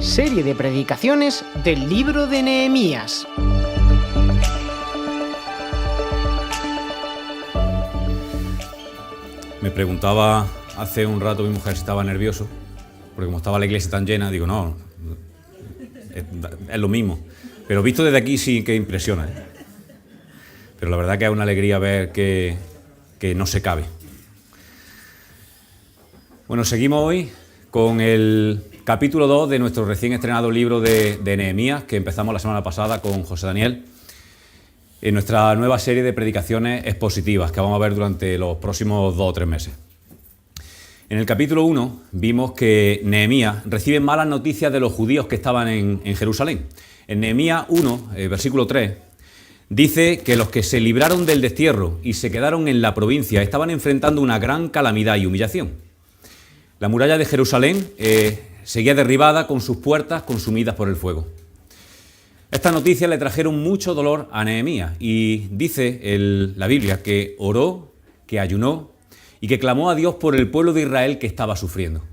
Serie de predicaciones del libro de Nehemías. Me preguntaba hace un rato mi mujer si estaba nervioso, porque como estaba la iglesia tan llena, digo, no, es lo mismo. Pero visto desde aquí sí que impresiona, ¿eh? Pero la verdad que es una alegría ver que no se cabe. Bueno, seguimos hoy con el capítulo 2 de nuestro recién estrenado libro de Nehemías, que empezamos la semana pasada con José Daniel, en nuestra nueva serie de predicaciones expositivas que vamos a ver durante los próximos 2 o 3 meses. En el capítulo 1 vimos que Nehemías recibe malas noticias de los judíos que estaban en Jerusalén. En Nehemías 1, versículo 3, dice que los que se libraron del destierro y se quedaron en la provincia estaban enfrentando una gran calamidad y humillación. La muralla de Jerusalén seguía derribada con sus puertas consumidas por el fuego. Estas noticias le trajeron mucho dolor a Nehemías y dice la Biblia que oró, que ayunó y que clamó a Dios por el pueblo de Israel que estaba sufriendo.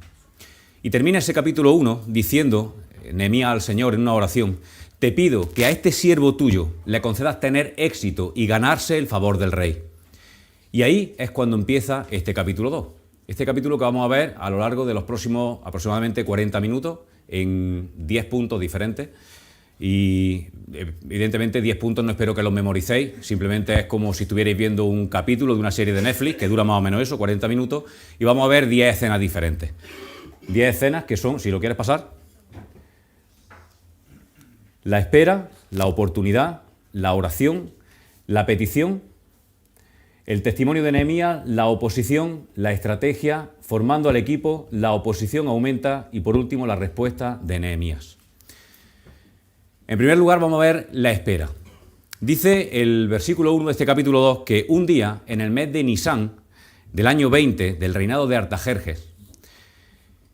Y termina ese capítulo 1 diciendo Nehemías al Señor en una oración: te pido que a este siervo tuyo le concedas tener éxito y ganarse el favor del rey. Y ahí es cuando empieza este capítulo 2. Este capítulo que vamos a ver a lo largo de los próximos aproximadamente 40 minutos en 10 puntos diferentes. Y evidentemente 10 puntos no espero que los memoricéis, simplemente es como si estuvierais viendo un capítulo de una serie de Netflix que dura más o menos eso, 40 minutos, y vamos a ver 10 escenas diferentes. 10 escenas que son, si lo quieres pasar, la espera, la oportunidad, la oración, la petición, el testimonio de Nehemías, la oposición, la estrategia, formando al equipo, la oposición aumenta y por último la respuesta de Nehemías. En primer lugar vamos a ver la espera. Dice el versículo 1 de este capítulo 2 que un día en el mes de Nisán del año 20 del reinado de Artajerjes.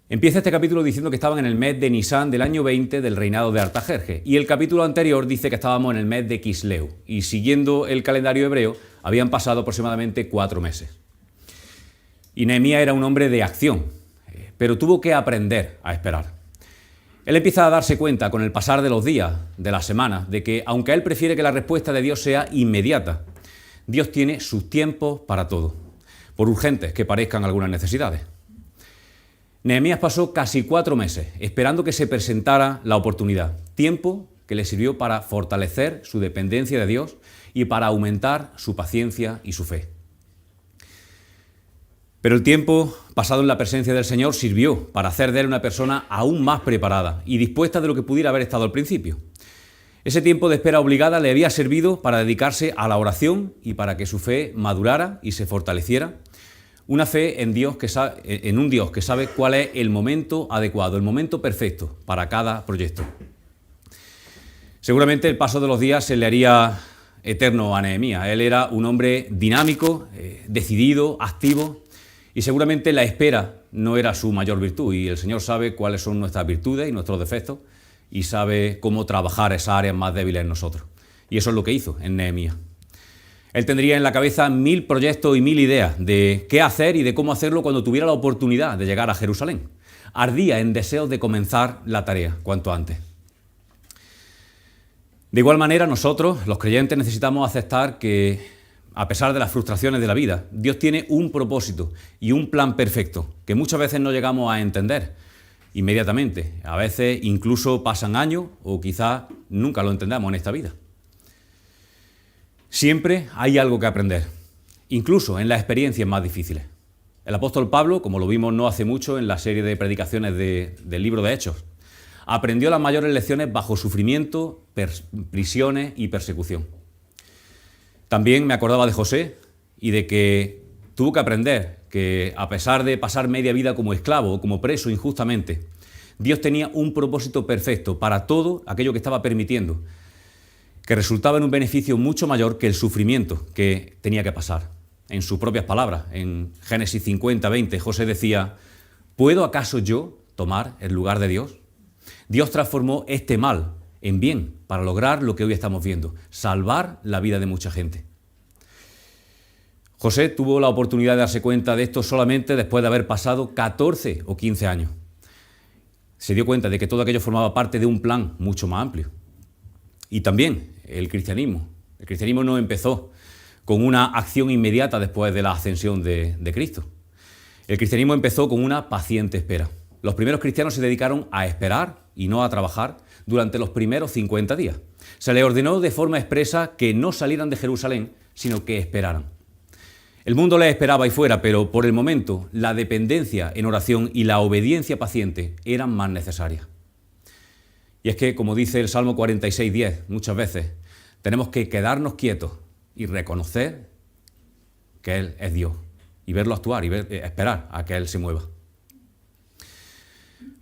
Empieza este capítulo diciendo que estaban en el mes de Nisán del año 20 del reinado de Artajerjes. Y el capítulo anterior dice que estábamos en el mes de Quisleu. Y siguiendo el calendario hebreo, habían pasado aproximadamente 4 meses. Y Nehemías era un hombre de acción, pero tuvo que aprender a esperar. Él empieza a darse cuenta con el pasar de los días, de las semanas, de que aunque él prefiere que la respuesta de Dios sea inmediata, Dios tiene sus tiempos para todo, por urgentes que parezcan algunas necesidades. Nehemías pasó casi 4 meses esperando que se presentara la oportunidad, tiempo que le sirvió para fortalecer su dependencia de Dios y para aumentar su paciencia y su fe. Pero el tiempo pasado en la presencia del Señor sirvió para hacer de él una persona aún más preparada y dispuesta de lo que pudiera haber estado al principio. Ese tiempo de espera obligada le había servido para dedicarse a la oración y para que su fe madurara y se fortaleciera. Una fe en un Dios que sabe cuál es el momento adecuado, el momento perfecto para cada proyecto. Seguramente el paso de los días se le haría eterno a Nehemías. Él era un hombre dinámico, decidido, activo, y seguramente la espera no era su mayor virtud. Y el Señor sabe cuáles son nuestras virtudes y nuestros defectos y sabe cómo trabajar esas áreas más débiles en nosotros. Y eso es lo que hizo en Nehemías. Él tendría en la cabeza 1000 proyectos y 1000 ideas de qué hacer y de cómo hacerlo cuando tuviera la oportunidad de llegar a Jerusalén. Ardía en deseos de comenzar la tarea cuanto antes. De igual manera, nosotros, los creyentes, necesitamos aceptar que, a pesar de las frustraciones de la vida, Dios tiene un propósito y un plan perfecto que muchas veces no llegamos a entender inmediatamente. A veces incluso pasan años o quizás nunca lo entendamos en esta vida. Siempre hay algo que aprender, incluso en las experiencias más difíciles. El apóstol Pablo, como lo vimos no hace mucho en la serie de predicaciones del libro de Hechos, aprendió las mayores lecciones bajo sufrimiento, prisiones y persecución. También me acordaba de José y de que tuvo que aprender que a pesar de pasar media vida como esclavo o como preso injustamente, Dios tenía un propósito perfecto para todo aquello que estaba permitiendo, que resultaba en un beneficio mucho mayor que el sufrimiento que tenía que pasar. En sus propias palabras, en Génesis 50:20, José decía: ¿puedo acaso yo tomar el lugar de Dios? Dios transformó este mal en bien para lograr lo que hoy estamos viendo, salvar la vida de mucha gente. José tuvo la oportunidad de darse cuenta de esto solamente después de haber pasado 14 o 15 años. se dio cuenta de que todo aquello formaba parte de un plan mucho más amplio. Y también el cristianismo. El cristianismo no empezó con una acción inmediata después de la ascensión de Cristo. El cristianismo empezó con una paciente espera. Los primeros cristianos se dedicaron a esperar y no a trabajar durante los primeros 50 días. Se les ordenó de forma expresa que no salieran de Jerusalén, sino que esperaran. El mundo les esperaba ahí fuera, pero por el momento la dependencia en oración y la obediencia paciente eran más necesarias. Y es que, como dice el Salmo 46:10, muchas veces tenemos que quedarnos quietos y reconocer que Él es Dios y verlo actuar y esperar a que Él se mueva.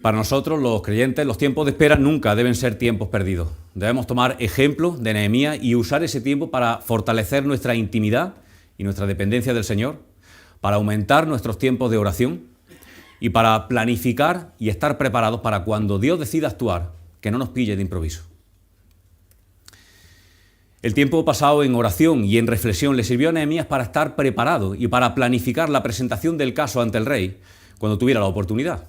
Para nosotros, los creyentes, los tiempos de espera nunca deben ser tiempos perdidos. Debemos tomar ejemplo de Nehemías y usar ese tiempo para fortalecer nuestra intimidad y nuestra dependencia del Señor, para aumentar nuestros tiempos de oración y para planificar y estar preparados para cuando Dios decida actuar, que no nos pille de improviso. El tiempo pasado en oración y en reflexión le sirvió a Nehemías para estar preparado y para planificar la presentación del caso ante el rey cuando tuviera la oportunidad.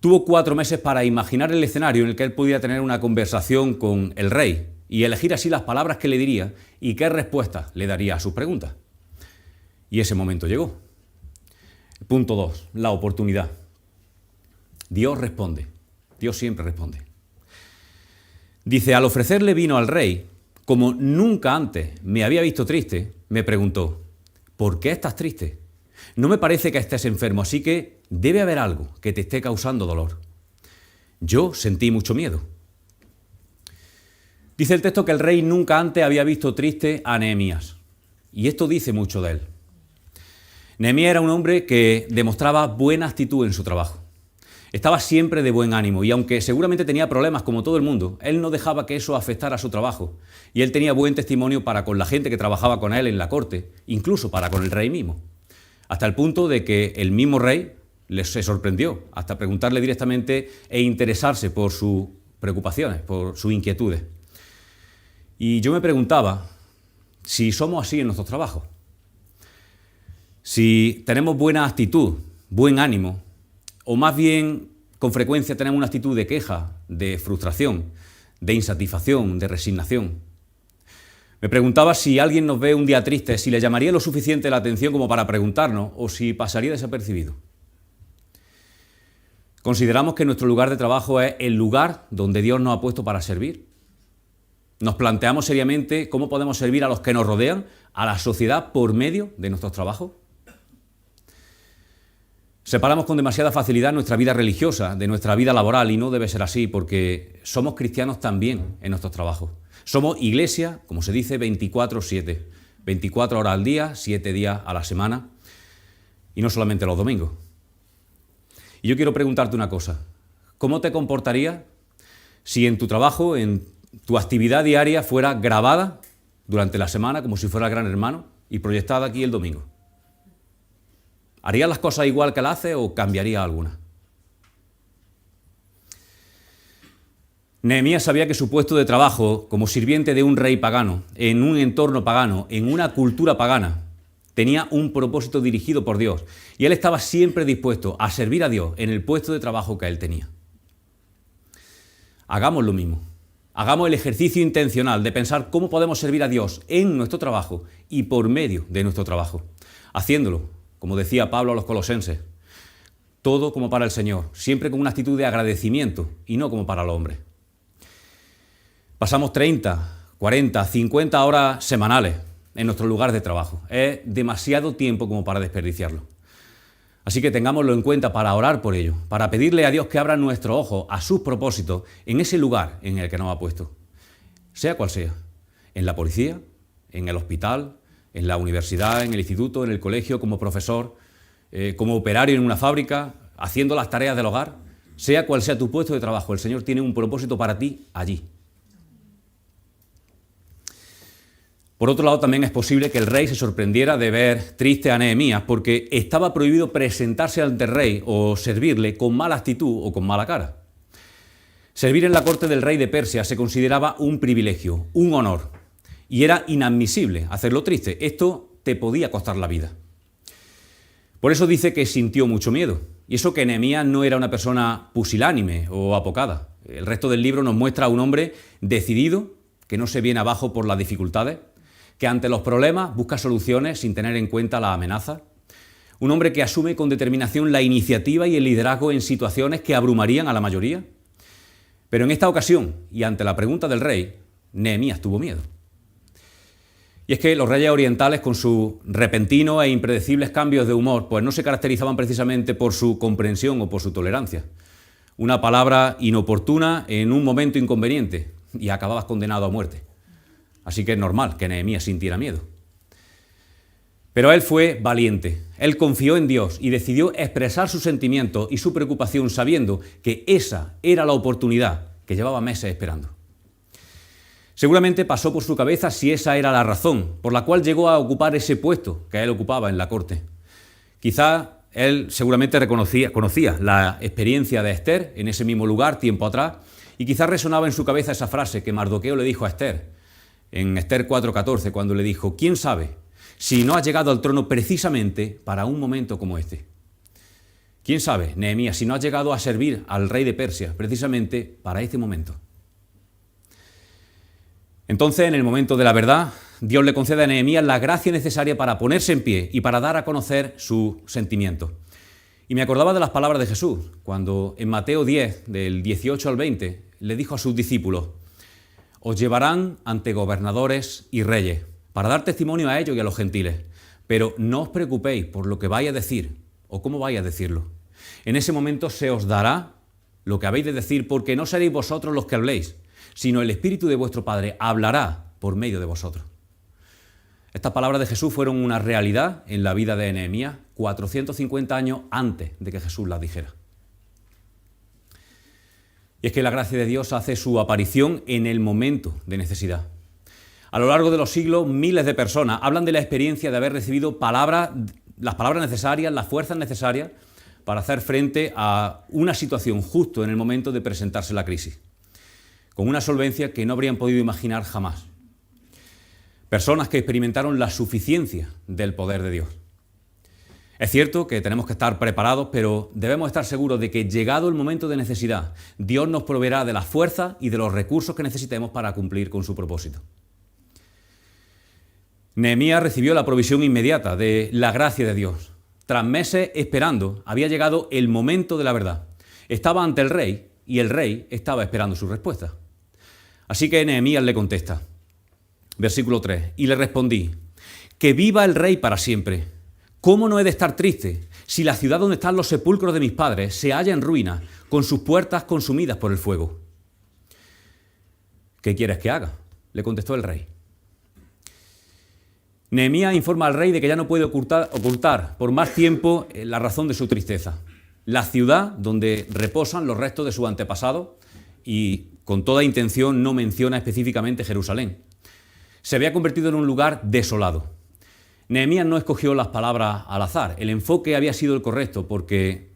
Tuvo 4 meses para imaginar el escenario en el que él pudiera tener una conversación con el rey y elegir así las palabras que le diría y qué respuestas le daría a sus preguntas. Y ese momento llegó. Punto 2, la oportunidad. Dios responde. Dios siempre responde. Dice, al ofrecerle vino al rey, como nunca antes me había visto triste, me preguntó, ¿por qué estás triste? No me parece que estés enfermo, así que debe haber algo que te esté causando dolor. Yo sentí mucho miedo. Dice el texto que el rey nunca antes había visto triste a Nehemías. Y esto dice mucho de él. Nehemías era un hombre que demostraba buena actitud en su trabajo. Estaba siempre de buen ánimo y aunque seguramente tenía problemas como todo el mundo, él no dejaba que eso afectara a su trabajo. Y él tenía buen testimonio para con la gente que trabajaba con él en la corte, incluso para con el rey mismo. Hasta el punto de que el mismo rey se sorprendió hasta preguntarle directamente e interesarse por sus preocupaciones, por sus inquietudes. Y yo me preguntaba si somos así en nuestros trabajos. Si tenemos buena actitud, buen ánimo, o más bien con frecuencia tenemos una actitud de queja, de frustración, de insatisfacción, de resignación. Me preguntaba si alguien nos ve un día triste, si le llamaría lo suficiente la atención como para preguntarnos o si pasaría desapercibido. ¿Consideramos que nuestro lugar de trabajo es el lugar donde Dios nos ha puesto para servir? ¿Nos planteamos seriamente cómo podemos servir a los que nos rodean, a la sociedad por medio de nuestros trabajos? Separamos con demasiada facilidad nuestra vida religiosa de nuestra vida laboral y no debe ser así porque somos cristianos también en nuestros trabajos. Somos iglesia, como se dice, 24/7, 24 horas al día, 7 días a la semana y no solamente los domingos. Y yo quiero preguntarte una cosa, ¿cómo te comportarías si en tu trabajo, en tu actividad diaria fuera grabada durante la semana como si fuera Gran Hermano y proyectada aquí el domingo? ¿Harías las cosas igual que las haces o cambiaría alguna? Nehemías sabía que su puesto de trabajo como sirviente de un rey pagano, en un entorno pagano, en una cultura pagana, tenía un propósito dirigido por Dios y él estaba siempre dispuesto a servir a Dios en el puesto de trabajo que él tenía. Hagamos lo mismo. Hagamos el ejercicio intencional de pensar cómo podemos servir a Dios en nuestro trabajo y por medio de nuestro trabajo. Haciéndolo, como decía Pablo a los Colosenses, todo como para el Señor, siempre con una actitud de agradecimiento y no como para el hombre. Pasamos 30, 40, 50 horas semanales en nuestro lugar de trabajo. Es demasiado tiempo como para desperdiciarlo. Así que tengámoslo en cuenta para orar por ello, para pedirle a Dios que abra nuestros ojos a sus propósitos en ese lugar en el que nos ha puesto. Sea cual sea, en la policía, en el hospital, en la universidad, en el instituto, en el colegio, como profesor, como operario en una fábrica, haciendo las tareas del hogar, sea cual sea tu puesto de trabajo, el Señor tiene un propósito para ti allí. Por otro lado, también es posible que el rey se sorprendiera de ver triste a Nehemías porque estaba prohibido presentarse ante el rey o servirle con mala actitud o con mala cara. Servir en la corte del rey de Persia se consideraba un privilegio, un honor, y era inadmisible hacerlo triste. Esto te podía costar la vida. Por eso dice que sintió mucho miedo. Y eso que Nehemías no era una persona pusilánime o apocada. El resto del libro nos muestra a un hombre decidido, que no se viene abajo por las dificultades, que ante los problemas busca soluciones sin tener en cuenta la amenaza. Un hombre que asume con determinación la iniciativa y el liderazgo en situaciones que abrumarían a la mayoría. Pero en esta ocasión, y ante la pregunta del rey, Nehemías tuvo miedo. Y es que los reyes orientales, con sus repentinos e impredecibles cambios de humor, pues no se caracterizaban precisamente por su comprensión o por su tolerancia. Una palabra inoportuna en un momento inconveniente y acababas condenado a muerte. Así que es normal que Nehemías sintiera miedo. Pero él fue valiente, él confió en Dios y decidió expresar sus sentimientos y su preocupación sabiendo que esa era la oportunidad que llevaba meses esperando. Seguramente pasó por su cabeza si esa era la razón por la cual llegó a ocupar ese puesto que él ocupaba en la corte. Quizá él seguramente conocía la experiencia de Esther en ese mismo lugar tiempo atrás y quizá resonaba en su cabeza esa frase que Mardoqueo le dijo a Esther en Esther 4:14 cuando le dijo: ¿quién sabe si no has llegado al trono precisamente para un momento como este? ¿Quién sabe, Nehemías, si no has llegado a servir al rey de Persia precisamente para este momento? Entonces, en el momento de la verdad, Dios le concede a Nehemías la gracia necesaria para ponerse en pie y para dar a conocer sus sentimientos. Y me acordaba de las palabras de Jesús, cuando en Mateo 10, del 18 al 20, le dijo a sus discípulos: os llevarán ante gobernadores y reyes, para dar testimonio a ellos y a los gentiles, pero no os preocupéis por lo que vais a decir o cómo vais a decirlo. En ese momento se os dará lo que habéis de decir, porque no seréis vosotros los que habléis, sino el Espíritu de vuestro Padre hablará por medio de vosotros. Estas palabras de Jesús fueron una realidad en la vida de Nehemías 450 años antes de que Jesús las dijera. Y es que la gracia de Dios hace su aparición en el momento de necesidad. A lo largo de los siglos, miles de personas hablan de la experiencia de haber recibido las palabras necesarias, las fuerzas necesarias para hacer frente a una situación justo en el momento de presentarse la crisis, con una solvencia que no habrían podido imaginar jamás. Personas que experimentaron la suficiencia del poder de Dios. Es cierto que tenemos que estar preparados, pero debemos estar seguros de que, llegado el momento de necesidad, Dios nos proveerá de las fuerzas y de los recursos que necesitemos para cumplir con su propósito. Nehemías recibió la provisión inmediata de la gracia de Dios. Tras meses esperando, había llegado el momento de la verdad. Estaba ante el rey y el rey estaba esperando su respuesta. Así que Nehemías le contesta. Versículo 3. Y le respondí: que viva el rey para siempre. ¿Cómo no he de estar triste si la ciudad donde están los sepulcros de mis padres se halla en ruina, con sus puertas consumidas por el fuego? ¿Qué quieres que haga?, le contestó el rey. Nehemías informa al rey de que ya no puede ocultar por más tiempo la razón de su tristeza. La ciudad donde reposan los restos de su antepasado, y con toda intención no menciona específicamente Jerusalén, se había convertido en un lugar desolado. Nehemías no escogió las palabras al azar. El enfoque había sido el correcto, porque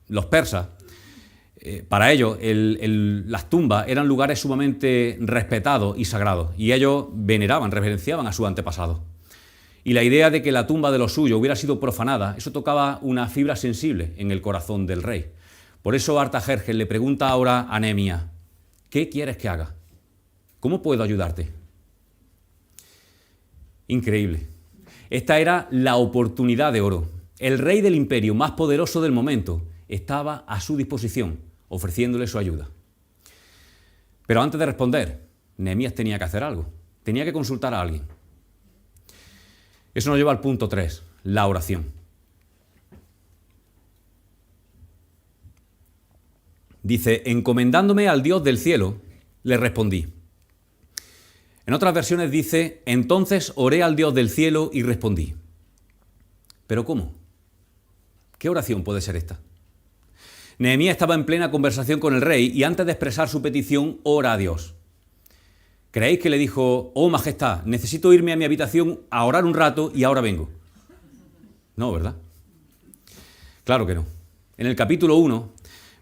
los persas, para ellos, las tumbas eran lugares sumamente respetados y sagrados, y ellos reverenciaban a sus antepasados. Y la idea de que la tumba de los suyos hubiera sido profanada, eso tocaba una fibra sensible en el corazón del rey. Por eso Artajerjes le pregunta ahora a Nehemías: ¿qué quieres que haga? ¿Cómo puedo ayudarte? Increíble. Esta era la oportunidad de oro. El rey del imperio más poderoso del momento estaba a su disposición, ofreciéndole su ayuda. Pero antes de responder, Nehemías tenía que hacer algo. Tenía que consultar a alguien. Eso nos lleva al punto 3, la oración. Dice: encomendándome al Dios del cielo, le respondí. En otras versiones dice: entonces oré al Dios del cielo y respondí. ¿Pero cómo? ¿Qué oración puede ser esta? Nehemías estaba en plena conversación con el rey y antes de expresar su petición, ora a Dios. ¿Creéis que le dijo: oh majestad, necesito irme a mi habitación a orar un rato y ahora vengo? No, ¿verdad? Claro que no. En el capítulo 1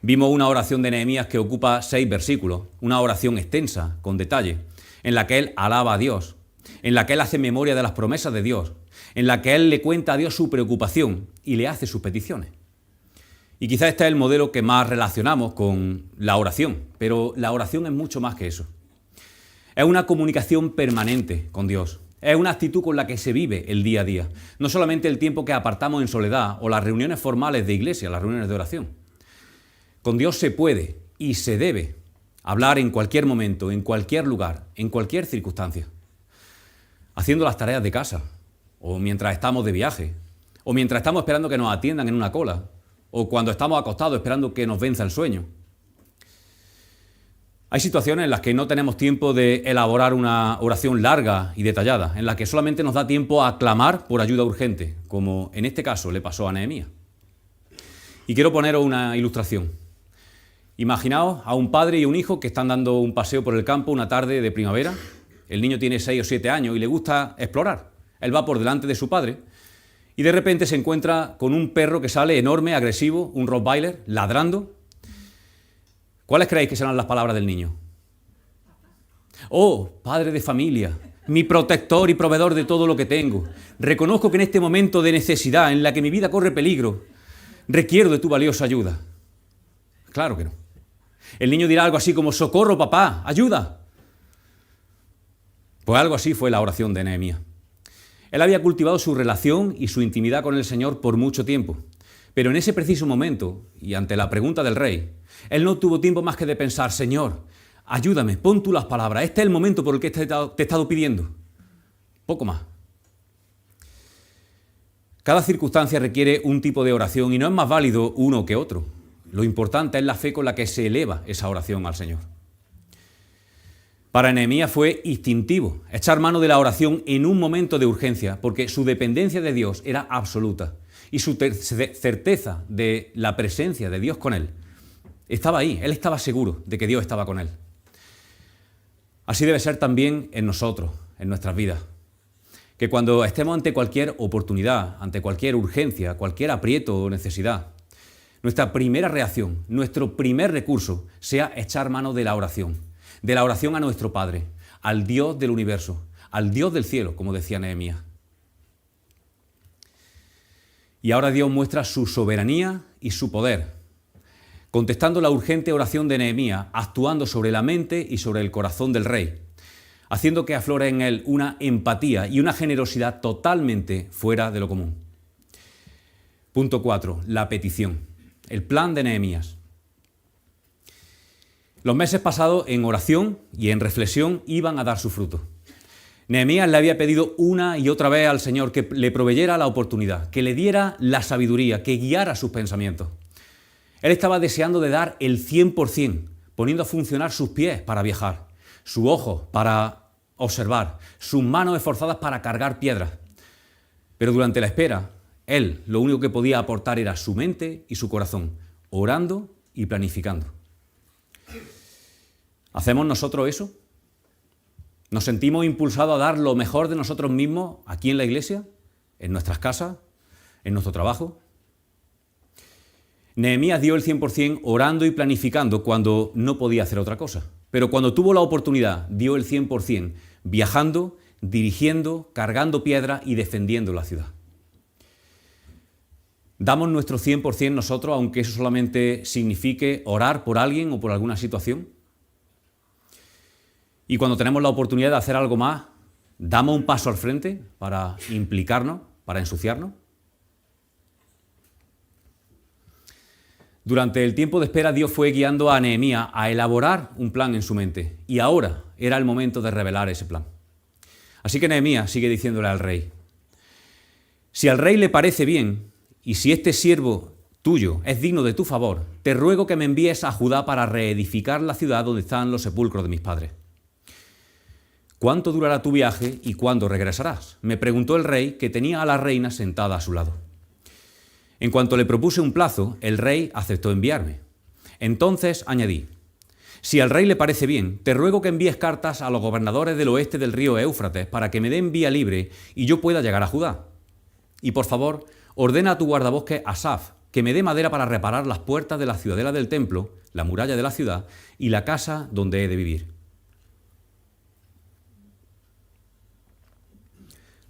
vimos una oración de Nehemías que ocupa 6 versículos, una oración extensa, con detalle, en la que él alaba a Dios, en la que él hace memoria de las promesas de Dios, en la que él le cuenta a Dios su preocupación y le hace sus peticiones. Y quizá este es el modelo que más relacionamos con la oración, pero la oración es mucho más que eso. Es una comunicación permanente con Dios. Es una actitud con la que se vive el día a día. No solamente el tiempo que apartamos en soledad o las reuniones formales de iglesia, las reuniones de oración. Con Dios se puede y se debe hablar en cualquier momento, en cualquier lugar, en cualquier circunstancia. Haciendo las tareas de casa, o mientras estamos de viaje, o mientras estamos esperando que nos atiendan en una cola, o cuando estamos acostados esperando que nos venza el sueño. Hay situaciones en las que no tenemos tiempo de elaborar una oración larga y detallada, en las que solamente nos da tiempo a clamar por ayuda urgente, como en este caso le pasó a Nehemías. Y quiero poneros una ilustración. Imaginaos a un padre y un hijo que están dando un paseo por el campo una tarde de primavera. El niño tiene 6 o 7 años y le gusta explorar. Él va por delante de su padre y de repente se encuentra con un perro que sale enorme, agresivo, un Rottweiler, ladrando. ¿Cuáles creéis que serán las palabras del niño? Oh, padre de familia, mi protector y proveedor de todo lo que tengo. Reconozco que en este momento de necesidad, en la que mi vida corre peligro, requiero de tu valiosa ayuda. Claro que no. El niño dirá algo así como, socorro papá, ayuda. Pues algo así fue la oración de Nehemías. Él había cultivado su relación y su intimidad con el Señor por mucho tiempo. Pero en ese preciso momento, y ante la pregunta del rey, él no tuvo tiempo más que de pensar, Señor, ayúdame, pon tú las palabras, este es el momento por el que te he estado pidiendo. Poco más. Cada circunstancia requiere un tipo de oración y no es más válido uno que otro. Lo importante es la fe con la que se eleva esa oración al Señor. Para Nehemías fue instintivo echar mano de la oración en un momento de urgencia, porque su dependencia de Dios era absoluta y su certeza de la presencia de Dios con él estaba ahí. Él estaba seguro de que Dios estaba con él. Así debe ser también en nosotros, en nuestras vidas. Que cuando estemos ante cualquier oportunidad, ante cualquier urgencia, cualquier aprieto o necesidad, nuestra primera reacción, nuestro primer recurso, sea echar mano de la oración a nuestro Padre, al Dios del universo, al Dios del cielo, como decía Nehemías. Y ahora Dios muestra su soberanía y su poder, contestando la urgente oración de Nehemías, actuando sobre la mente y sobre el corazón del rey, haciendo que aflore en él una empatía y una generosidad totalmente fuera de lo común. Punto 4. La petición. El plan de Nehemías. Los meses pasados en oración y en reflexión iban a dar su fruto. Nehemías le había pedido una y otra vez al Señor que le proveyera la oportunidad, que le diera la sabiduría, que guiara sus pensamientos. Él estaba deseando de dar el 100%, poniendo a funcionar sus pies para viajar, sus ojos para observar, sus manos esforzadas para cargar piedras. Pero durante la espera, él lo único que podía aportar era su mente y su corazón, orando y planificando. ¿Hacemos nosotros eso? ¿Nos sentimos impulsados a dar lo mejor de nosotros mismos aquí en la iglesia, en nuestras casas, en nuestro trabajo? Nehemías dio el 100% orando y planificando cuando no podía hacer otra cosa. Pero cuando tuvo la oportunidad, dio el 100% viajando, dirigiendo, cargando piedras y defendiendo la ciudad. ¿Damos nuestro 100% nosotros, aunque eso solamente signifique orar por alguien o por alguna situación? Y cuando tenemos la oportunidad de hacer algo más, ¿damos un paso al frente para implicarnos, para ensuciarnos? Durante el tiempo de espera, Dios fue guiando a Nehemías a elaborar un plan en su mente. Y ahora era el momento de revelar ese plan. Así que Nehemías sigue diciéndole al rey, si al rey le parece bien, y si este siervo tuyo es digno de tu favor, te ruego que me envíes a Judá para reedificar la ciudad donde están los sepulcros de mis padres. ¿Cuánto durará tu viaje y cuándo regresarás?, me preguntó el rey, que tenía a la reina sentada a su lado. En cuanto le propuse un plazo, el rey aceptó enviarme. Entonces añadí, si al rey le parece bien, te ruego que envíes cartas a los gobernadores del oeste del río Éufrates para que me den vía libre y yo pueda llegar a Judá. Y por favor, ordena a tu guardabosques Asaf que me dé madera para reparar las puertas de la ciudadela del templo, la muralla de la ciudad y la casa donde he de vivir.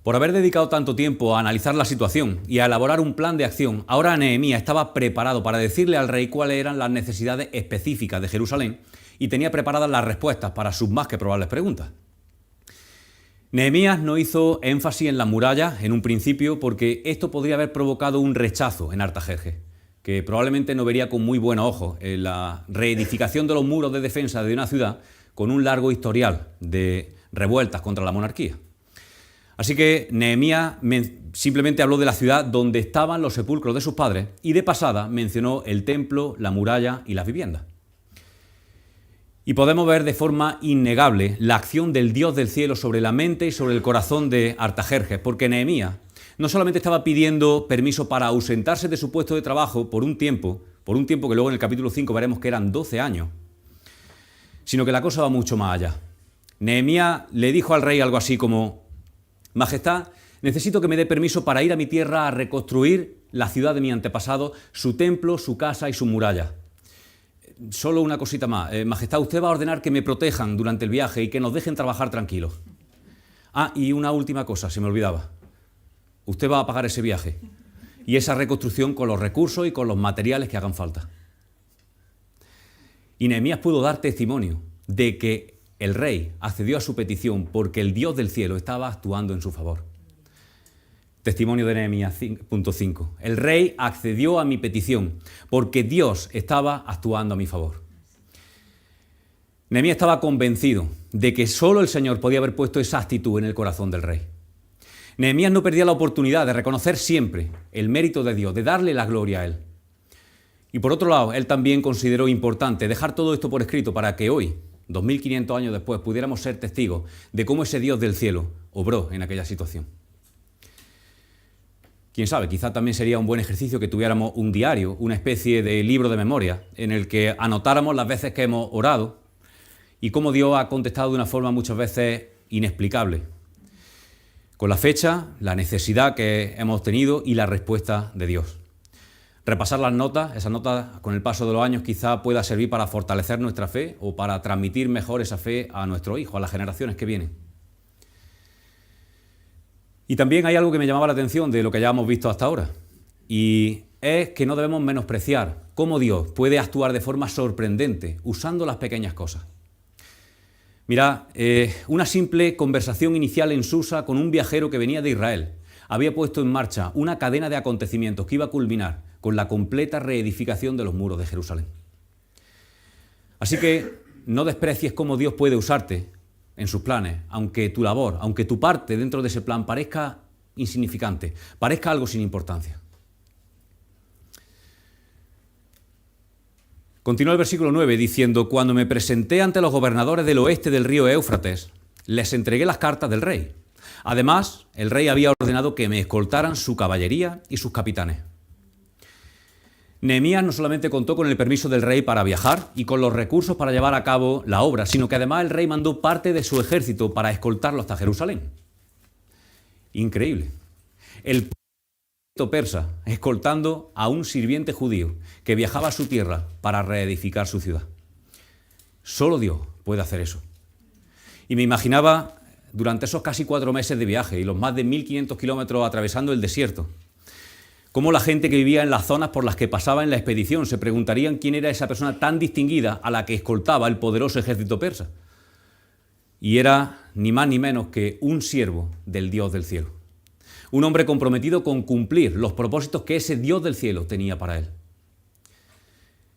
Por haber dedicado tanto tiempo a analizar la situación y a elaborar un plan de acción, ahora Nehemías estaba preparado para decirle al rey cuáles eran las necesidades específicas de Jerusalén y tenía preparadas las respuestas para sus más que probables preguntas. Nehemías no hizo énfasis en las murallas en un principio porque esto podría haber provocado un rechazo en Artajerjes, que probablemente no vería con muy buenos ojos en la reedificación de los muros de defensa de una ciudad con un largo historial de revueltas contra la monarquía. Así que Nehemías simplemente habló de la ciudad donde estaban los sepulcros de sus padres y de pasada mencionó el templo, la muralla y las viviendas. Y podemos ver de forma innegable la acción del Dios del cielo sobre la mente y sobre el corazón de Artajerjes, porque Nehemías no solamente estaba pidiendo permiso para ausentarse de su puesto de trabajo por un tiempo que luego en el capítulo 5 veremos que eran 12 años, sino que la cosa va mucho más allá. Nehemías le dijo al rey algo así como: Majestad, necesito que me dé permiso para ir a mi tierra a reconstruir la ciudad de mi antepasado, su templo, su casa y su muralla. Solo una cosita más. Majestad, usted va a ordenar que me protejan durante el viaje y que nos dejen trabajar tranquilos. Ah, y una última cosa, se me olvidaba. Usted va a pagar ese viaje y esa reconstrucción con los recursos y con los materiales que hagan falta. Y Nehemías pudo dar testimonio de que el rey accedió a su petición porque el Dios del cielo estaba actuando en su favor. Testimonio de Nehemías 5.5. El rey accedió a mi petición porque Dios estaba actuando a mi favor. Nehemías estaba convencido de que solo el Señor podía haber puesto esa actitud en el corazón del rey. Nehemías no perdía la oportunidad de reconocer siempre el mérito de Dios, de darle la gloria a Él. Y por otro lado, él también consideró importante dejar todo esto por escrito para que hoy, 2500 años después, pudiéramos ser testigos de cómo ese Dios del cielo obró en aquella situación. Quién sabe, quizá también sería un buen ejercicio que tuviéramos un diario, una especie de libro de memoria, en el que anotáramos las veces que hemos orado y cómo Dios ha contestado de una forma muchas veces inexplicable, con la fecha, la necesidad que hemos tenido y la respuesta de Dios. Repasar las notas, esas notas con el paso de los años quizá pueda servir para fortalecer nuestra fe o para transmitir mejor esa fe a nuestros hijos, a las generaciones que vienen. Y también hay algo que me llamaba la atención de lo que ya hemos visto hasta ahora, y es que no debemos menospreciar cómo Dios puede actuar de forma sorprendente usando las pequeñas cosas. Mira, una simple conversación inicial en Susa con un viajero que venía de Israel había puesto en marcha una cadena de acontecimientos que iba a culminar con la completa reedificación de los muros de Jerusalén. Así que no desprecies cómo Dios puede usarte en sus planes, aunque tu labor, aunque tu parte dentro de ese plan parezca insignificante, parezca algo sin importancia. Continúa el versículo 9 diciendo: cuando me presenté ante los gobernadores del oeste del río Éufrates, les entregué las cartas del rey. Además, el rey había ordenado que me escoltaran su caballería y sus capitanes. Nehemías no solamente contó con el permiso del rey para viajar y con los recursos para llevar a cabo la obra, sino que además el rey mandó parte de su ejército para escoltarlo hasta Jerusalén. Increíble. El ejército persa escoltando a un sirviente judío que viajaba a su tierra para reedificar su ciudad. Solo Dios puede hacer eso. Y me imaginaba durante esos casi 4 meses de viaje y los más de 1500 kilómetros atravesando el desierto, cómo la gente que vivía en las zonas por las que pasaba en la expedición se preguntarían quién era esa persona tan distinguida a la que escoltaba el poderoso ejército persa. Y era ni más ni menos que un siervo del Dios del cielo. Un hombre comprometido con cumplir los propósitos que ese Dios del cielo tenía para él.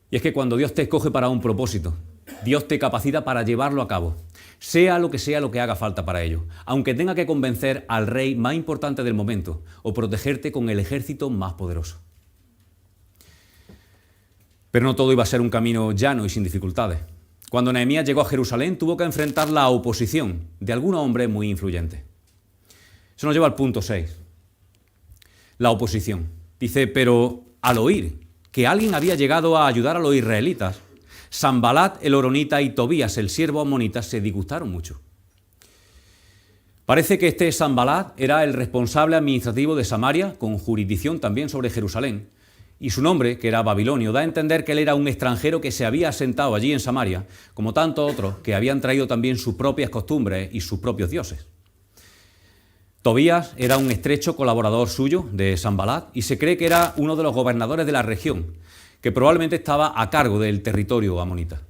Y es que cuando Dios te escoge para un propósito, Dios te capacita para llevarlo a cabo, sea lo que haga falta para ello, aunque tenga que convencer al rey más importante del momento o protegerte con el ejército más poderoso. Pero no todo iba a ser un camino llano y sin dificultades. Cuando Nehemías llegó a Jerusalén, tuvo que enfrentar la oposición de algunos hombres muy influyentes. Eso nos lleva al punto 6. La oposición. Dice: pero al oír que alguien había llegado a ayudar a los israelitas, Sanbalat el horonita y Tobías el siervo amonita se disgustaron mucho. Parece que este Sanbalat era el responsable administrativo de Samaria, con jurisdicción también sobre Jerusalén, y su nombre, que era Babilonio, da a entender que él era un extranjero que se había asentado allí en Samaria, como tantos otros que habían traído también sus propias costumbres y sus propios dioses. Tobías era un estrecho colaborador suyo de Sanbalat y se cree que era uno de los gobernadores de la región, que probablemente estaba a cargo del territorio amonita.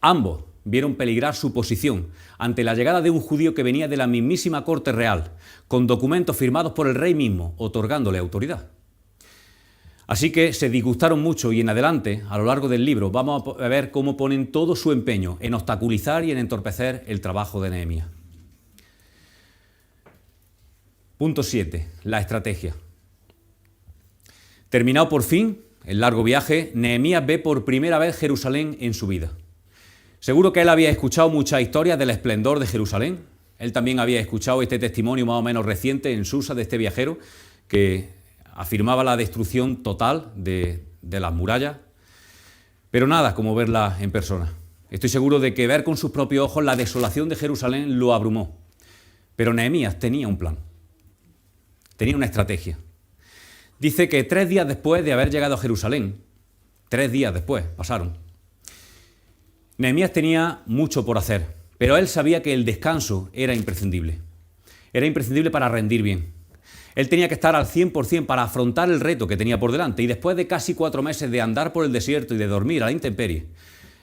Ambos vieron peligrar su posición ante la llegada de un judío que venía de la mismísima corte real, con documentos firmados por el rey mismo, otorgándole autoridad. Así que se disgustaron mucho y en adelante, a lo largo del libro, vamos a ver cómo ponen todo su empeño en obstaculizar y en entorpecer el trabajo de Nehemías. Punto 7. La estrategia. Terminado por fin el largo viaje, Nehemías ve por primera vez Jerusalén en su vida. Seguro que él había escuchado muchas historias del esplendor de Jerusalén. Él también había escuchado este testimonio más o menos reciente en Susa de este viajero que afirmaba la destrucción total de las murallas. Pero nada como verla en persona. Estoy seguro de que ver con sus propios ojos la desolación de Jerusalén lo abrumó. Pero Nehemías tenía un plan. Tenía una estrategia. Dice que 3 días después de haber llegado a Jerusalén, 3 días después pasaron, Nehemías tenía mucho por hacer, pero él sabía que el descanso era imprescindible. Era imprescindible para rendir bien. Él tenía que estar al 100% para afrontar el reto que tenía por delante y después de casi 4 meses de andar por el desierto y de dormir a la intemperie,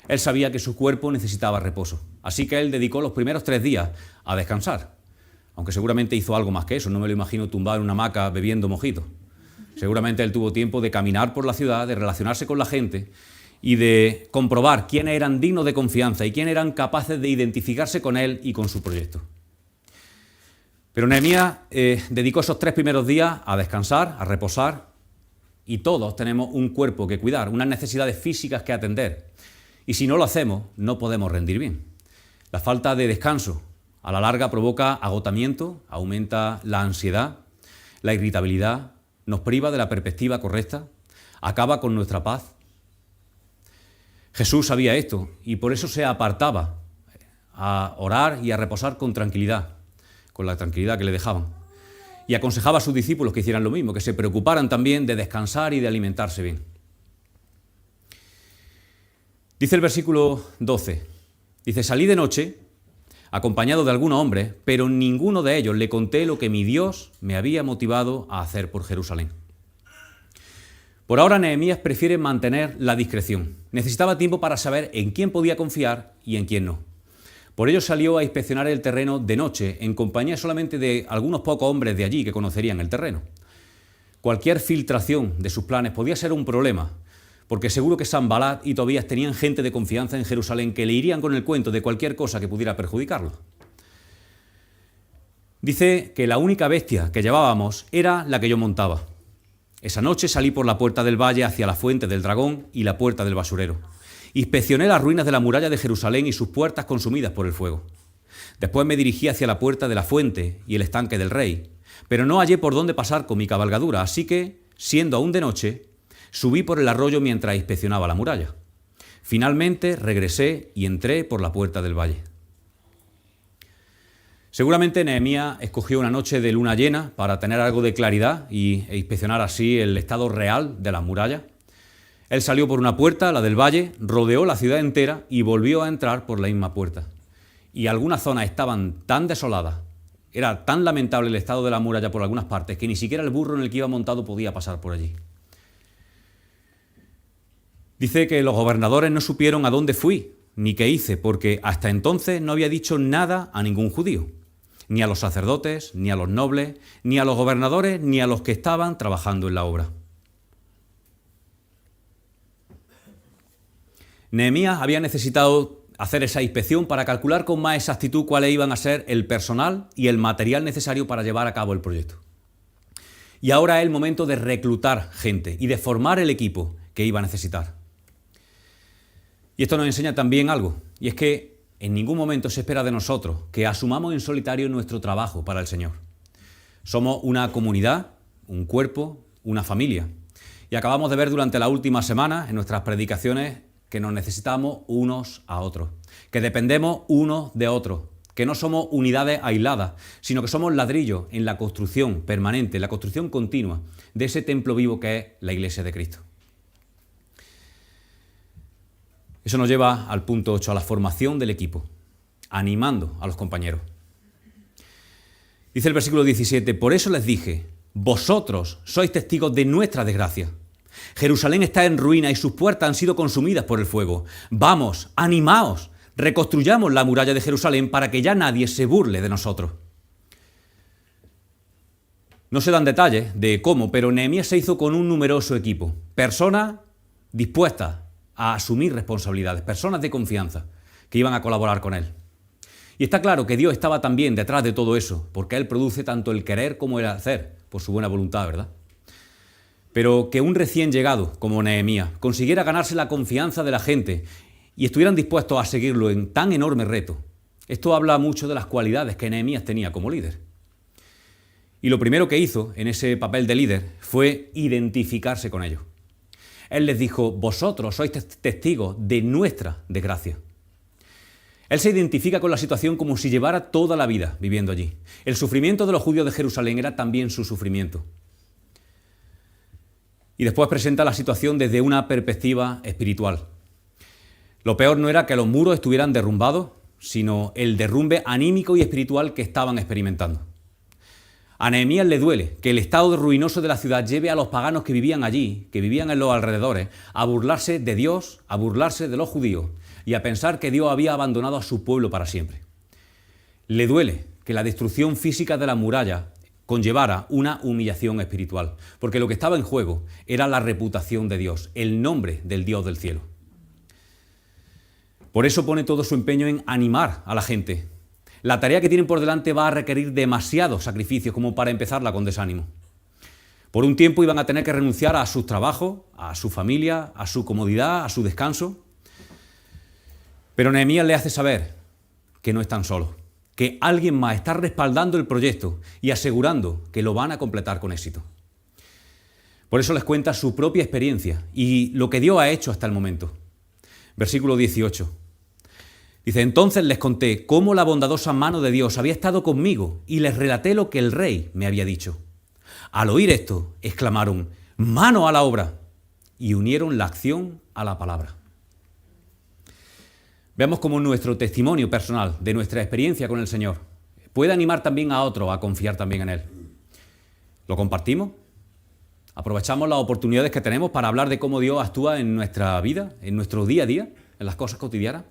él sabía que su cuerpo necesitaba reposo. Así que él dedicó los primeros 3 días a descansar. Aunque seguramente hizo algo más que eso, no me lo imagino tumbado en una hamaca bebiendo mojito. Seguramente él tuvo tiempo de caminar por la ciudad, de relacionarse con la gente y de comprobar quiénes eran dignos de confianza y quiénes eran capaces de identificarse con él y con su proyecto. Pero Nehemías dedicó esos 3 primeros días a descansar, a reposar, y todos tenemos un cuerpo que cuidar, unas necesidades físicas que atender. Y si no lo hacemos, no podemos rendir bien. La falta de descanso a la larga provoca agotamiento, aumenta la ansiedad, la irritabilidad, nos priva de la perspectiva correcta, acaba con nuestra paz. Jesús sabía esto y por eso se apartaba a orar y a reposar con tranquilidad, con la tranquilidad que le dejaban. Y aconsejaba a sus discípulos que hicieran lo mismo, que se preocuparan también de descansar y de alimentarse bien. Dice el versículo 12, dice, salí de noche, acompañado de algunos hombres, pero ninguno de ellos le conté lo que mi Dios me había motivado a hacer por Jerusalén. Por ahora Nehemías prefiere mantener la discreción. Necesitaba tiempo para saber en quién podía confiar y en quién no. Por ello salió a inspeccionar el terreno de noche, en compañía solamente de algunos pocos hombres de allí que conocerían el terreno. Cualquier filtración de sus planes podía ser un problema, porque seguro que Sanbalat y Tobías tenían gente de confianza en Jerusalén que le irían con el cuento de cualquier cosa que pudiera perjudicarlo. Dice que la única bestia que llevábamos era la que yo montaba. Esa noche salí por la puerta del valle hacia la fuente del dragón y la puerta del basurero. Inspeccioné las ruinas de la muralla de Jerusalén y sus puertas consumidas por el fuego. Después me dirigí hacia la puerta de la fuente y el estanque del rey, pero no hallé por dónde pasar con mi cabalgadura, así que, siendo aún de noche, subí por el arroyo mientras inspeccionaba la muralla. Finalmente regresé y entré por la puerta del valle. Seguramente Nehemías escogió una noche de luna llena para tener algo de claridad e inspeccionar así el estado real de las murallas. Él salió por una puerta, la del valle, rodeó la ciudad entera y volvió a entrar por la misma puerta. Y algunas zonas estaban tan desoladas, era tan lamentable el estado de la muralla por algunas partes, que ni siquiera el burro en el que iba montado podía pasar por allí. Dice que los gobernadores no supieron a dónde fui ni qué hice, porque hasta entonces no había dicho nada a ningún judío, ni a los sacerdotes, ni a los nobles, ni a los gobernadores, ni a los que estaban trabajando en la obra. Nehemías había necesitado hacer esa inspección para calcular con más exactitud cuáles iban a ser el personal y el material necesario para llevar a cabo el proyecto. Y ahora es el momento de reclutar gente y de formar el equipo que iba a necesitar. Y esto nos enseña también algo, y es que en ningún momento se espera de nosotros que asumamos en solitario nuestro trabajo para el Señor. Somos una comunidad, un cuerpo, una familia. Y acabamos de ver durante la última semana en nuestras predicaciones que nos necesitamos unos a otros, que dependemos unos de otros, que no somos unidades aisladas, sino que somos ladrillos en la construcción permanente, en la construcción continua de ese templo vivo que es la Iglesia de Cristo. Eso nos lleva al punto 8, a la formación del equipo, animando a los compañeros. Dice el versículo 17, por eso les dije, vosotros sois testigos de nuestra desgracia. Jerusalén está en ruina y sus puertas han sido consumidas por el fuego. Vamos, animaos, reconstruyamos la muralla de Jerusalén para que ya nadie se burle de nosotros. No se dan detalles de cómo, pero Nehemías se hizo con un numeroso equipo. Personas dispuestas a asumir responsabilidades, personas de confianza que iban a colaborar con él. Y está claro que Dios estaba también detrás de todo eso, porque Él produce tanto el querer como el hacer, por su buena voluntad, ¿verdad? Pero que un recién llegado como Nehemías consiguiera ganarse la confianza de la gente y estuvieran dispuestos a seguirlo en tan enorme reto, esto habla mucho de las cualidades que Nehemías tenía como líder. Y lo primero que hizo en ese papel de líder fue identificarse con ellos. Él les dijo, vosotros sois testigos de nuestra desgracia. Él se identifica con la situación como si llevara toda la vida viviendo allí. El sufrimiento de los judíos de Jerusalén era también su sufrimiento. Y después presenta la situación desde una perspectiva espiritual. Lo peor no era que los muros estuvieran derrumbados, sino el derrumbe anímico y espiritual que estaban experimentando. A Nehemías le duele que el estado ruinoso de la ciudad lleve a los paganos que vivían allí, que vivían en los alrededores, a burlarse de Dios, a burlarse de los judíos y a pensar que Dios había abandonado a su pueblo para siempre. Le duele que la destrucción física de la muralla conllevara una humillación espiritual, porque lo que estaba en juego era la reputación de Dios, el nombre del Dios del cielo. Por eso pone todo su empeño en animar a la gente. La tarea que tienen por delante va a requerir demasiados sacrificios como para empezarla con desánimo. Por un tiempo iban a tener que renunciar a sus trabajos, a su familia, a su comodidad, a su descanso. Pero Nehemías le hace saber que no están solos, que alguien más está respaldando el proyecto y asegurando que lo van a completar con éxito. Por eso les cuenta su propia experiencia y lo que Dios ha hecho hasta el momento. Versículo 18. Dice, entonces les conté cómo la bondadosa mano de Dios había estado conmigo y les relaté lo que el rey me había dicho. Al oír esto, exclamaron, ¡mano a la obra! Y unieron la acción a la palabra. Veamos cómo nuestro testimonio personal de nuestra experiencia con el Señor puede animar también a otros a confiar también en Él. ¿Lo compartimos? ¿Aprovechamos las oportunidades que tenemos para hablar de cómo Dios actúa en nuestra vida, en nuestro día a día, en las cosas cotidianas?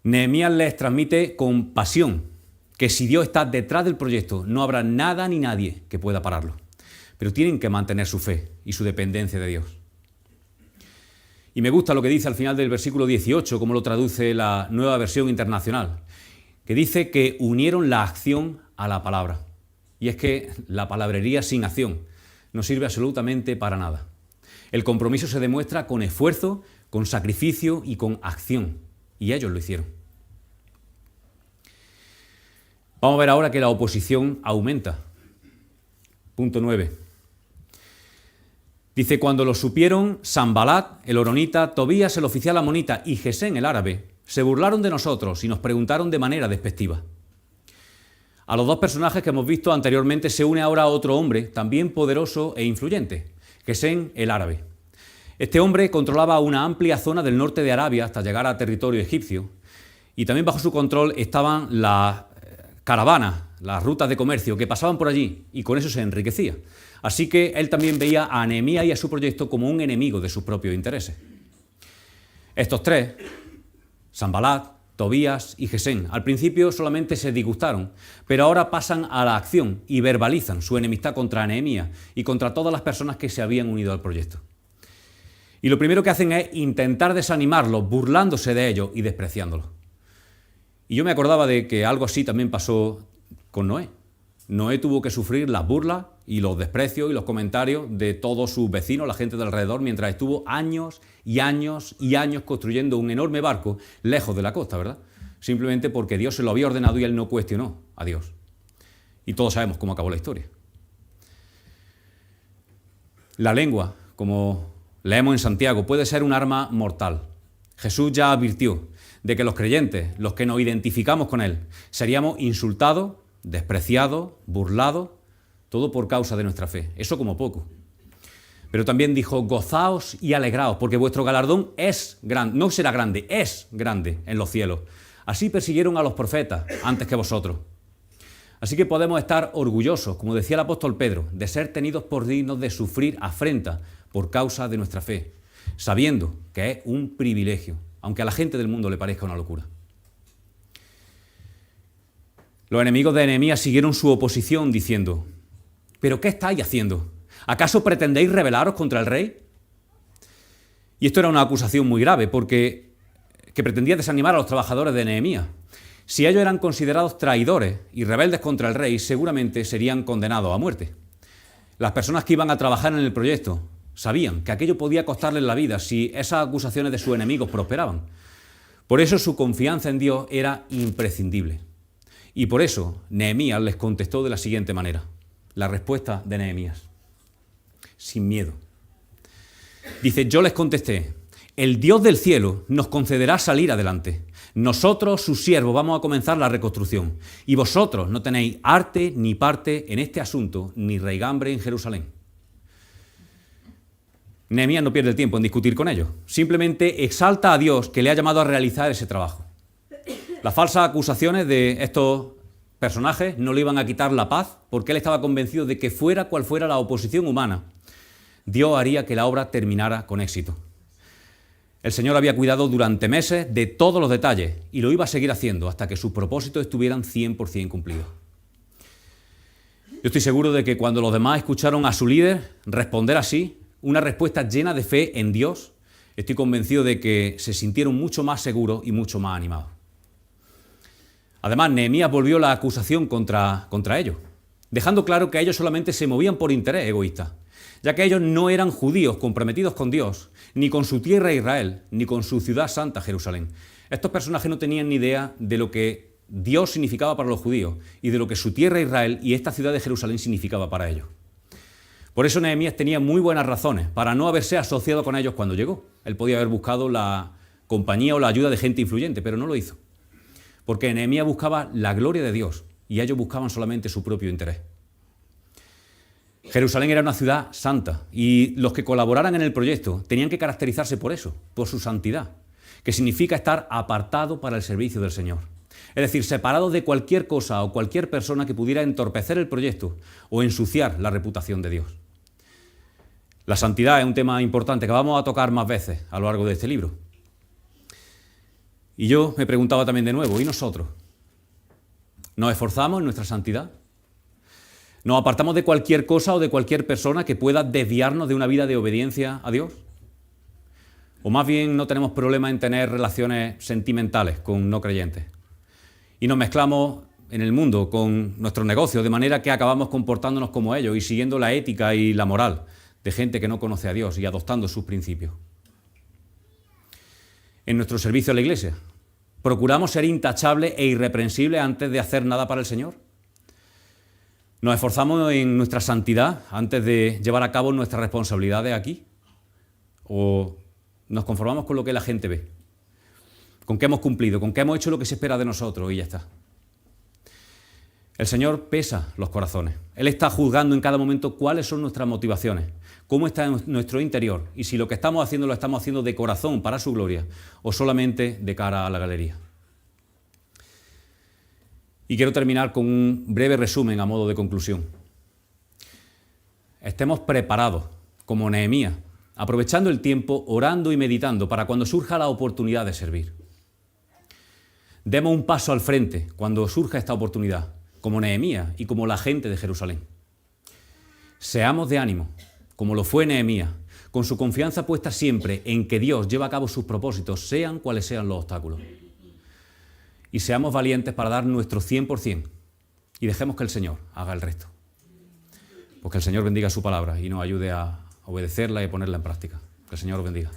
Nehemías les transmite con pasión que si Dios está detrás del proyecto no habrá nada ni nadie que pueda pararlo. Pero tienen que mantener su fe y su dependencia de Dios. Y me gusta lo que dice al final del versículo 18, como lo traduce la Nueva Versión Internacional, que dice que unieron la acción a la palabra. Y es que la palabrería sin acción no sirve absolutamente para nada. El compromiso se demuestra con esfuerzo, con sacrificio y con acción. Y ellos lo hicieron. Vamos a ver ahora que la oposición aumenta. Punto 9. Dice, cuando lo supieron, Sanbalat, el horonita, Tobías, el oficial amonita y Gesén, el árabe, se burlaron de nosotros y nos preguntaron de manera despectiva. A los dos personajes que hemos visto anteriormente se une ahora otro hombre, también poderoso e influyente, Gesén, el árabe. Este hombre controlaba una amplia zona del norte de Arabia hasta llegar a territorio egipcio y también bajo su control estaban las caravanas, las rutas de comercio que pasaban por allí y con eso se enriquecía. Así que él también veía a Nehemías y a su proyecto como un enemigo de sus propios intereses. Estos tres, Sanbalat, Tobías y Gesén, al principio solamente se disgustaron, pero ahora pasan a la acción y verbalizan su enemistad contra Nehemías y contra todas las personas que se habían unido al proyecto. Y lo primero que hacen es intentar desanimarlos, burlándose de ellos y despreciándolos. Y yo me acordaba de que algo así también pasó con Noé. Noé tuvo que sufrir las burlas y los desprecios y los comentarios de todos sus vecinos, la gente de alrededor, mientras estuvo años y años y años construyendo un enorme barco lejos de la costa, ¿verdad? Simplemente porque Dios se lo había ordenado y él no cuestionó a Dios. Y todos sabemos cómo acabó la historia. La lengua, como leemos en Santiago, puede ser un arma mortal. Jesús ya advirtió de que los creyentes, los que nos identificamos con Él, seríamos insultados, despreciados, burlados, todo por causa de nuestra fe. Eso como poco. Pero también dijo, gozaos y alegraos, porque vuestro galardón es grande, no será grande, es grande en los cielos. Así persiguieron a los profetas antes que vosotros. Así que podemos estar orgullosos, como decía el apóstol Pedro, de ser tenidos por dignos de sufrir afrenta por causa de nuestra fe, sabiendo que es un privilegio, aunque a la gente del mundo le parezca una locura. Los enemigos de Nehemías siguieron su oposición diciendo: ¿pero qué estáis haciendo? ¿Acaso pretendéis rebelaros contra el rey? Y esto era una acusación muy grave, porque pretendía desanimar a los trabajadores de Nehemías. Si ellos eran considerados traidores y rebeldes contra el rey, seguramente serían condenados a muerte. Las personas que iban a trabajar en el proyecto sabían que aquello podía costarles la vida si esas acusaciones de sus enemigos prosperaban. Por eso su confianza en Dios era imprescindible. Y por eso Nehemías les contestó de la siguiente manera. La respuesta de Nehemías: sin miedo. Dice: yo les contesté: el Dios del cielo nos concederá salir adelante. Nosotros, sus siervos, vamos a comenzar la reconstrucción. Y vosotros no tenéis arte ni parte en este asunto, ni raigambre en Jerusalén. Nehemías no pierde el tiempo en discutir con ellos. Simplemente exalta a Dios, que le ha llamado a realizar ese trabajo. Las falsas acusaciones de estos personajes no le iban a quitar la paz, porque él estaba convencido de que fuera cual fuera la oposición humana, Dios haría que la obra terminara con éxito. El Señor había cuidado durante meses de todos los detalles y lo iba a seguir haciendo hasta que sus propósitos estuvieran 100% cumplidos. Yo estoy seguro de que cuando los demás escucharon a su líder responder así, una respuesta llena de fe en Dios, estoy convencido de que se sintieron mucho más seguros y mucho más animados. Además, Nehemías volvió la acusación contra ellos, dejando claro que ellos solamente se movían por interés egoísta, ya que ellos no eran judíos comprometidos con Dios, ni con su tierra Israel, ni con su ciudad santa Jerusalén. Estos personajes no tenían ni idea de lo que Dios significaba para los judíos y de lo que su tierra Israel y esta ciudad de Jerusalén significaba para ellos. Por eso Nehemías tenía muy buenas razones para no haberse asociado con ellos cuando llegó. Él podía haber buscado la compañía o la ayuda de gente influyente, pero no lo hizo. Porque Nehemías buscaba la gloria de Dios y ellos buscaban solamente su propio interés. Jerusalén era una ciudad santa y los que colaboraran en el proyecto tenían que caracterizarse por eso, por su santidad, que significa estar apartado para el servicio del Señor. Es decir, separado de cualquier cosa o cualquier persona que pudiera entorpecer el proyecto o ensuciar la reputación de Dios. La santidad es un tema importante que vamos a tocar más veces a lo largo de este libro. Y yo me preguntaba también de nuevo, ¿y nosotros? ¿Nos esforzamos en nuestra santidad? ¿Nos apartamos de cualquier cosa o de cualquier persona que pueda desviarnos de una vida de obediencia a Dios? ¿O más bien no tenemos problema en tener relaciones sentimentales con no creyentes? Y nos mezclamos en el mundo con nuestros negocios, de manera que acabamos comportándonos como ellos y siguiendo la ética y la moral de gente que no conoce a Dios y adoptando sus principios. En nuestro servicio a la Iglesia, ¿procuramos ser intachables e irreprensibles antes de hacer nada para el Señor? ¿Nos esforzamos en nuestra santidad antes de llevar a cabo nuestras responsabilidades aquí? ¿O nos conformamos con lo que la gente ve? ¿Con qué hemos cumplido? ¿Con qué hemos hecho lo que se espera de nosotros? Y ya está. El Señor pesa los corazones. Él está juzgando en cada momento cuáles son nuestras motivaciones, cómo está en nuestro interior y si lo que estamos haciendo lo estamos haciendo de corazón para su gloria o solamente de cara a la galería. Y quiero terminar con un breve resumen a modo de conclusión. Estemos preparados, como Nehemías, aprovechando el tiempo, orando y meditando para cuando surja la oportunidad de servir. Demos un paso al frente cuando surja esta oportunidad, como Nehemías y como la gente de Jerusalén. Seamos de ánimo, como lo fue Nehemías, con su confianza puesta siempre en que Dios lleva a cabo sus propósitos, sean cuales sean los obstáculos. Y seamos valientes para dar nuestro 100% y dejemos que el Señor haga el resto. Pues que el Señor bendiga su palabra y nos ayude a obedecerla y a ponerla en práctica. Que el Señor os bendiga.